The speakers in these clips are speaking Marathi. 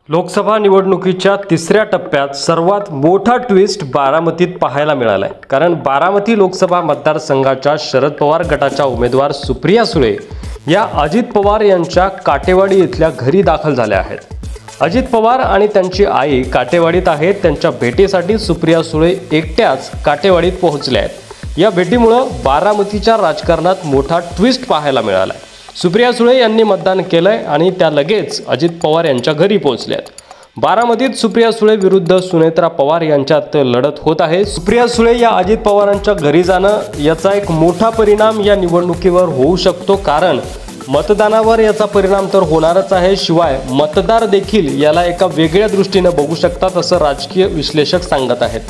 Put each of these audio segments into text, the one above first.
लोकसभा निवडणुकीच्या तिसऱ्या टप्प्यात सर्वात मोठा ट्विस्ट बारामतीत पाहायला मिळालाय। कारण बारामती लोकसभा मतदारसंघाच्या शरद पवार गटाच्या उमेदवार सुप्रिया सुळे या अजित पवार यांच्या काटेवाडी इथल्या घरी दाखल झाल्या आहेत। अजित पवार आणि त्यांची आई काटेवाडीत आहेत। त्यांच्या भेटीसाठी सुप्रिया सुळे एकट्याच काटेवाडीत पोहोचल्या आहेत। या भेटीमुळे बारामतीच्या राजकारणात मोठा ट्विस्ट पाहायला मिळालाय। सुप्रिया सुळे यांनी मतदान केलंय आणि त्या लगेच अजित पवार यांच्या घरी पोहोचल्यात। बारामतीत सुप्रिया सुळे विरुद्ध सुनेत्रा पवार यांच्यात लढत होत आहे। सुप्रिया सुळे या अजित पवारांच्या घरी जाणं याचा एक मोठा परिणाम या निवडणुकीवर होऊ शकतो, कारण मतदानावर याचा परिणाम तर होणारच आहे, शिवाय मतदार देखील याला एका वेगळ्या दृष्टीने बघू शकतात असं राजकीय विश्लेषक सांगत आहेत।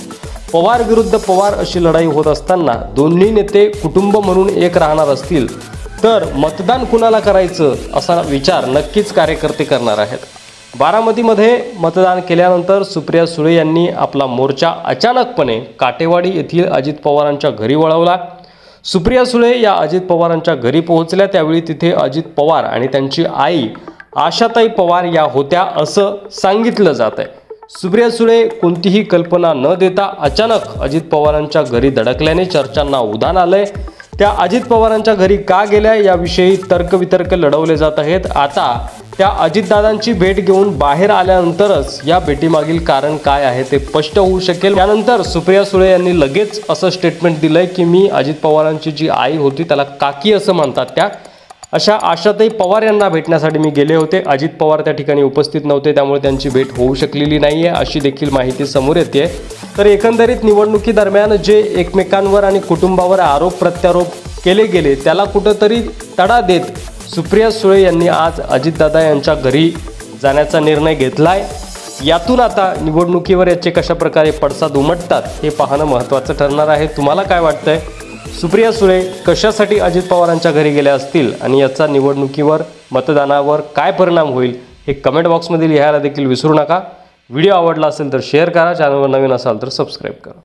पवार विरुद्ध पवार अशी लढाई होत असताना दोन्ही नेते कुटुंब म्हणून एक राहणार असतील तर मतदान कुणाला करायचं असा विचार नक्कीच कार्यकर्ते करणार आहेत। बारामतीमध्ये मतदान केल्यानंतर सुप्रिया सुळे यांनी आपला मोर्चा अचानकपणे काटेवाडी येथील अजित पवारांच्या घरी वळवला। सुप्रिया सुळे या अजित पवारांच्या घरी पोहोचल्या त्यावेळी तिथे अजित पवार आणि त्यांची आई आशाताई पवार या होत्या असं सांगितलं जात आहे। सुप्रिया सुळे कोणतीही कल्पना न देता अचानक अजित पवारांच्या घरी धडकल्याने चर्चांना उधाण आलंय। त्या अजित पवारांच्या घरी का गेल्या याविषयी तर्कवितर्क लढवले जात आहेत। आता त्या अजितदादांची भेट घेऊन बाहेर आल्यानंतरच या भेटीमागील कारण काय आहे ते स्पष्ट होऊ शकेल। त्यानंतर सुप्रिया सुळे यांनी लगेच असं स्टेटमेंट दिलंय की मी अजित पवारांची जी आई होती त्याला काकी असं म्हणतात, त्या अशा आशाताई पवार यांना भेटण्यासाठी मी गेले होते। अजित पवार त्या ठिकाणी उपस्थित नव्हते, त्यामुळे त्यांची भेट होऊ शकलेली नाहीये अशी देखील माहिती समोर येते। तर एकंदरीत निवडणुकीदरम्यान जे एकमेकांवर आणि कुटुंबावर आरोप प्रत्यारोप केले गेले त्याला कुठंतरी तडा देत सुप्रिया सुळे यांनी आज अजितदादा यांच्या घरी जाण्याचा निर्णय घेतलाय। यातून आता निवडणुकीवर याचे कशा प्रकारे पडसाद उमटतात हे पाहणं महत्त्वाचं ठरणार आहे। तुम्हाला काय वाटतंय? सुप्रिया सुळे कशासाठी अजित पवारांच्या घरी गेल्या असतील आणि याचा निवडणुकीवर मतदानावर काय परिणाम होईल हे कमेंट बॉक्समध्ये लिहायला देखील विसरू नका। व्हिडिओ आवडला असेल तर शेअर करा, चॅनलवर नवीन असाल तर सबस्क्राईब करा।